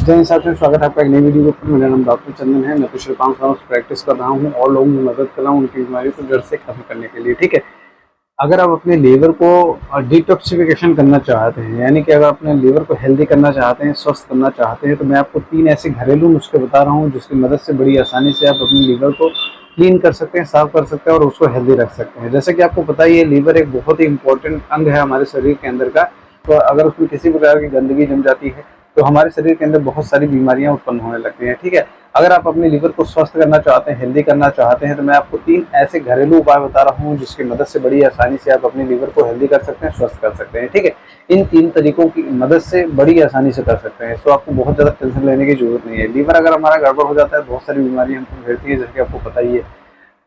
जय हिंद साथियों, स्वागत है आपका एक नई वीडियो पर। मेरा नाम डॉक्टर चंदन है। मैं पिछले 5 सालों से प्रैक्टिस कर रहा हूँ और लोगों की मदद कर रहा हूँ उनकी बीमारी को जड़ से खत्म करने के लिए। ठीक है, अगर आप अपने लीवर को डिटॉक्सिफिकेशन करना चाहते हैं, यानी कि अगर अपने लीवर को हेल्दी करना चाहते हैं, स्वस्थ करना चाहते हैं, तो मैं आपको 3 ऐसे घरेलू नुस्खे बता रहा हूँ जिसकी मदद से बड़ी आसानी से आप अपने लीवर को क्लीन कर सकते हैं, साफ कर सकते हैं और उसको हेल्दी रख सकते हैं। जैसे कि आपको पता ही है, लीवर एक बहुत ही इंपॉर्टेंट अंग है हमारे शरीर के अंदर का। तो अगर उसमें किसी प्रकार की गंदगी जम जाती है तो हमारे शरीर के अंदर बहुत सारी बीमारियां उत्पन्न होने लगती हैं। ठीक है, अगर आप अपने लीवर को स्वस्थ करना चाहते हैं, हेल्दी करना चाहते हैं, तो मैं आपको 3 ऐसे घरेलू उपाय बता रहा हूं जिसकी मदद से बड़ी आसानी से आप अपने लीवर को हेल्दी कर सकते हैं, स्वस्थ कर सकते हैं। ठीक है, इन 3 तरीकों की मदद से बड़ी आसानी से कर सकते हैं, तो आपको बहुत ज़्यादा टेंशन लेने की जरूरत नहीं है। लीवर अगर हमारा गड़बड़ हो जाता है, बहुत सारी बीमारियां हमको घेरती है, जैसे कि आपको पता ही है।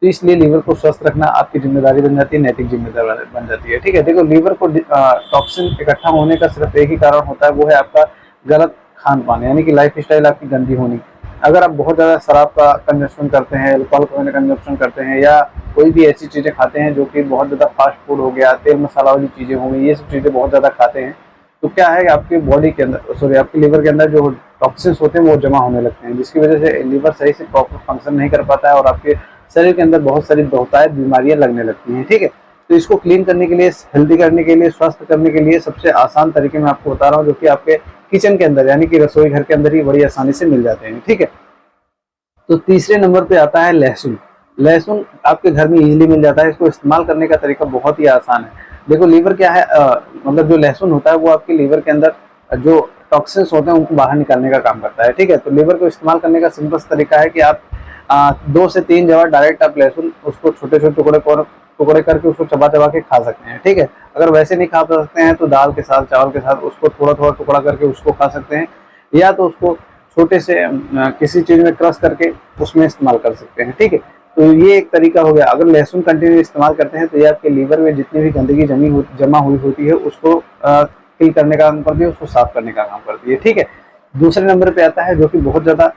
तो इसलिए लीवर को स्वस्थ रखना आपकी जिम्मेदारी बन जाती है, नैतिक जिम्मेदारी बन जाती है। ठीक है, देखो, लीवर को टॉक्सिन इकट्ठा होने का सिर्फ एक ही कारण होता है, वो है आपका गलत खान पान, यानी कि लाइफ स्टाइल आपकी गंदी होनी। अगर आप बहुत ज़्यादा शराब का कंजप्शन करते हैं, अल्कोहल का कंजप्शन करते हैं, या कोई भी ऐसी चीज़ें खाते हैं जो कि बहुत ज़्यादा फास्ट फूड हो गया, तेल मसाला वाली चीज़ें हो गई, ये सब चीज़ें बहुत ज़्यादा खाते हैं, तो क्या है, आपकी बॉडी के अंदर, सॉरी, आपके लीवर के अंदर जो टॉक्सिन्स होते हैं वो जमा होने लगते हैं, जिसकी वजह से लीवर सही से प्रॉपर फंक्शन नहीं कर पाता है और आपके शरीर के अंदर बहुत सारी बहुतायत बीमारियां लगने लगती हैं। ठीक है, तो इसको क्लीन करने के लिए, हेल्दी करने के लिए, स्वस्थ करने के लिए सबसे आसान तरीके मैं आपको बता रहा हूँ, जो कि आपके किचन के अंदर, यानी कि रसोई घर के अंदर ही बड़ी आसानी से मिल जाते हैं। ठीक है, तो तीसरे नंबर पे आता है लहसुन। लहसुन आपके घर में इजीली मिल जाता है, इसको इस्तेमाल करने का तरीका बहुत ही आसान है। देखो, लीवर क्या है, मतलब जो लहसुन होता है वो आपके लीवर के अंदर जो टॉक्सिन्स होते हैं उनको बाहर निकालने का काम करता है। ठीक है, तो लीवर को इस्तेमाल करने का सिंपल तरीका है कि आप 2 से 3 जगह डायरेक्ट आप लहसुन उसको छोटे छोटे टुकड़े करके उसको चबा चबा के खा सकते हैं। ठीक है, अगर वैसे नहीं खा सकते हैं तो दाल के साथ, चावल के साथ उसको थोड़ा थोड़ा टुकड़ा करके उसको खा सकते हैं, या तो उसको छोटे से किसी चीज़ में क्रश करके उसमें इस्तेमाल कर सकते हैं। ठीक है, तो ये एक तरीका हो गया। अगर लहसुन कंटिन्यू इस्तेमाल करते हैं तो ये आपके लीवर में जितनी भी गंदगी जमा हुई होती है उसको किल करने का काम करती है, उसको साफ करने का काम करती है। ठीक है, दूसरे नंबर पे आता है जो कि बहुत ज़्यादा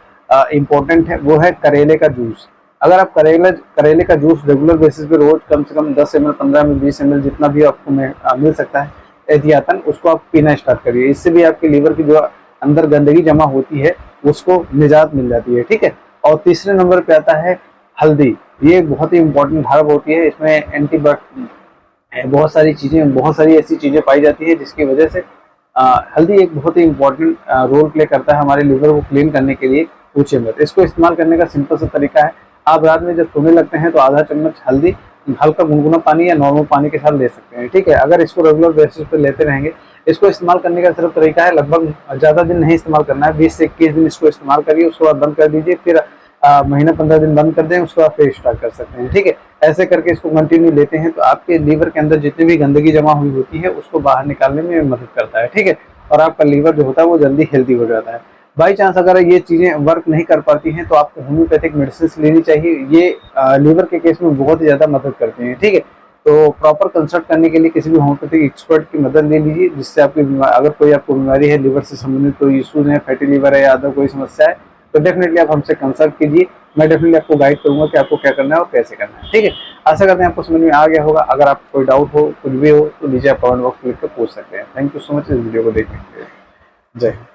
इम्पोर्टेंट है, वो है करेले का जूस। अगर आप करेले का जूस रेगुलर बेसिस पे रोज कम से कम 10 ml, 15 ml, 20 ml जितना भी आपको मिल सकता है एहतियातन, उसको आप पीना स्टार्ट करिए। इससे भी आपके लीवर की जो अंदर गंदगी जमा होती है उसको निजात मिल जाती है। ठीक है, और तीसरे नंबर पे आता है हल्दी। ये एक बहुत ही इंपॉर्टेंट हर्ब होती है, इसमें बहुत सारी ऐसी चीजें पाई जाती है जिसकी वजह से हल्दी एक बहुत ही इंपॉर्टेंट रोल प्ले करता है हमारे लीवर को क्लीन करने के लिए। पूछिए मत, इसको इस्तेमाल करने का सिंपल सा तरीका है, आप रात में जब सोने लगते हैं तो आधा चम्मच हल्दी हल्का गुनगुना पानी या नॉर्मल पानी के साथ ले सकते हैं। ठीक है, अगर इसको रेगुलर बेसिस पे लेते रहेंगे, इसको इस्तेमाल करने का सिर्फ तरीका है, लगभग ज़्यादा दिन नहीं इस्तेमाल करना है, 20 से 21 दिन इसको इस्तेमाल करिए, उसके बाद बंद कर दीजिए, फिर महीना 15 दिन बंद कर दें, उसके बाद फिर स्टार्ट कर सकते हैं। ठीक है, ऐसे करके इसको कंटिन्यू लेते हैं तो आपके लीवर के अंदर जितनी भी गंदगी जमा हुई होती है उसको बाहर निकालने में मदद करता है। ठीक है, और आपका लीवर जो होता है वो जल्दी हेल्दी हो जाता है। बाई चांस अगर ये चीज़ें वर्क नहीं कर पाती हैं तो आपको होम्योपैथिक मेडिसिन लेनी चाहिए, ये लीवर के केस में बहुत ही ज़्यादा मदद करते हैं। ठीक है, तो प्रॉपर कंसल्ट करने के लिए किसी भी होम्योपैथिक एक्सपर्ट की मदद ले लीजिए, जिससे आपकी अगर कोई आपको बीमारी है, लीवर से संबंधित कोई इशूज है, फैटी लीवर है या अदर कोई समस्या है, तो डेफिनेटली आप हमसे कंसल्ट कीजिए। मैं डेफिनेटली आपको गाइड करूंगा कि आपको क्या करना है और कैसे करना है। ठीक है, आशा करते हैं आपको समझ में आ गया होगा। अगर आपको कोई डाउट हो, कुछ भी हो, तो नीचे आप कमेंट बॉक्स में लिख कर पूछ सकते हैं। थैंक यू सो मच इस वीडियो को देखने के लिए। जय हिंद।